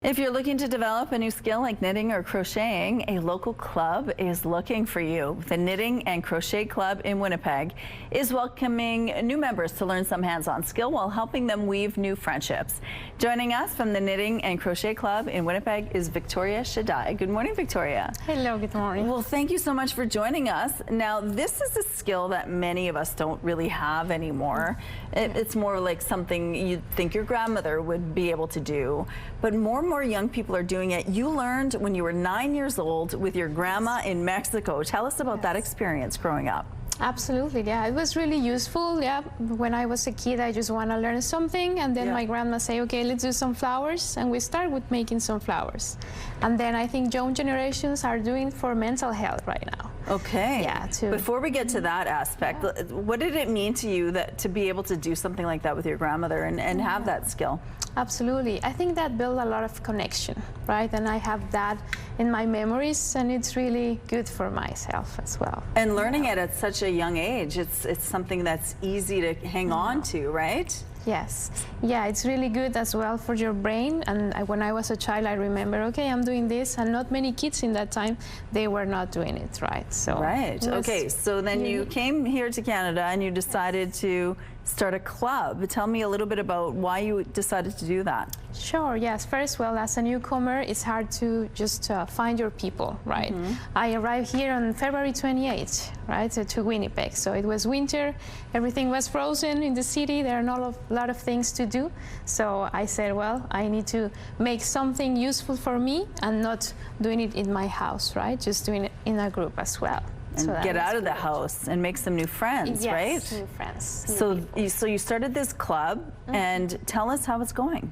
If you're looking to develop a new skill like knitting or crocheting, a local club is looking for you. The Knitting and Crochet Club in Winnipeg is welcoming new members to learn some hands-on skill while helping them weave new friendships. Joining us from the Knitting and Crochet Club in Winnipeg is Victoria Shadai. Good morning, Victoria. Hello, good morning. Well, thank you so much for joining us. Now, this is a skill that many of us don't really have anymore. It's more like something you'd think your grandmother would be able to do, but more and more young people are doing it. You learned when you were 9 years old with your grandma in Mexico. Tell us about that experience growing up. Absolutely, yeah. It was really useful, yeah. When I was a kid, I just want to learn something, and then my grandma say, okay, let's do some flowers, and we start with making some flowers. And then I think young generations are doing for mental health right now. Okay. Yeah. Before we get to that aspect, what did it mean to you to be able to do something like that with your grandmother and have that skill? Absolutely. I think that built a lot of connection, right? And I have that in my memories, and it's really good for myself as well. And learning it at such a young age, it's something that's easy to hang on to, right? Yes. Yeah, it's really good as well for your brain. And when I was a child, I remember, okay, I'm doing this, and not many kids in that time, they were not doing it, right? So right. Okay, so then you came here to Canada and you decided to start a club. Tell me a little bit about why you decided to do that. Sure, yes. First, well, as a newcomer, it's hard to just find your people, right? I arrived here on February 28th, right, to Winnipeg. So it was winter, everything was frozen in the city, there are not a lot of things to do. So I said, well, I need to make something useful for me and not doing it in my house, right? Just doing it in a group as well. And get out of the house and make some new friends, right? Yes, new friends. So you started this club, and tell us how it's going.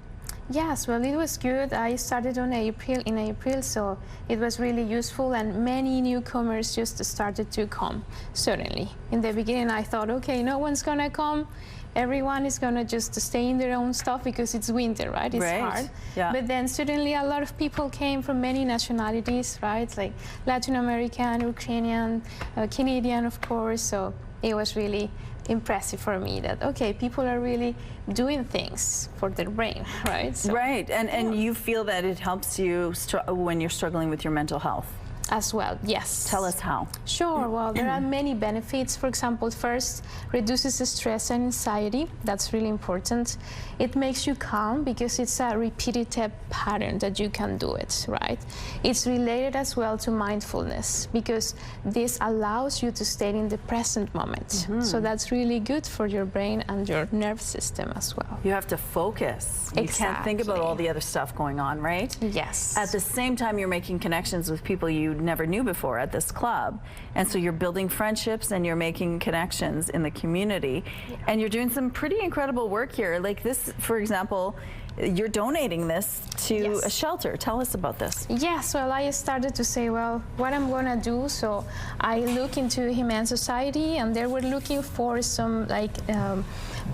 Yes, well, it was good. I started in April, so it was really useful, and many newcomers just started to come, certainly. In the beginning, I thought, okay, no one's gonna come. Everyone is gonna just stay in their own stuff because it's winter, right? It's hard. Yeah. But then suddenly a lot of people came from many nationalities, right? Like Latin American, Ukrainian, Canadian, of course. So it was really impressive for me that, okay, people are really doing things for their brain, right? So, right, and you feel that it helps you when you're struggling with your mental health? As well, yes. Tell us how. Sure, well, there are many benefits. For example, first, reduces the stress and anxiety. That's really important. It makes you calm because it's a repetitive pattern that you can do it, right? It's related as well to mindfulness because this allows you to stay in the present moment. So that's really good for your brain and your nerve system as well. You have to focus. You can't think about all the other stuff going on, right? Yes. At the same time, you're making connections with people you never knew before at this club, and so you're building friendships and you're making connections in the community, and you're doing some pretty incredible work here. Like this, for example, you're donating this to a shelter. Tell us about this. Yes, well, I started to say, well, what I'm gonna do. So I look into Humane Society, and they were looking for some like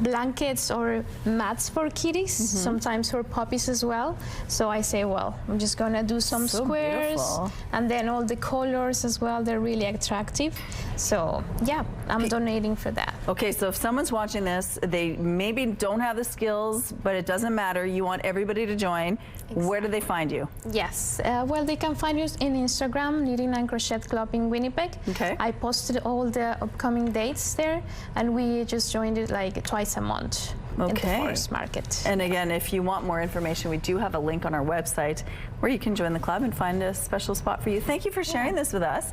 blankets or mats for kitties, sometimes for puppies as well. So I say, well, I'm just gonna do some squares, and then all the colors as well. They're really attractive. So yeah, I'm donating for that. Okay, so if someone's watching this, they maybe don't have the skills, but it doesn't matter. You want everybody to join. Exactly. Where do they find you? Yes, well, they can find us in Instagram, Knitting and Crochet Club in Winnipeg. Okay. I posted all the upcoming dates there, and we just joined it like twice a month in the Forest Market. And again, if you want more information, we do have a link on our website where you can join the club and find a special spot for you. Thank you for sharing this with us.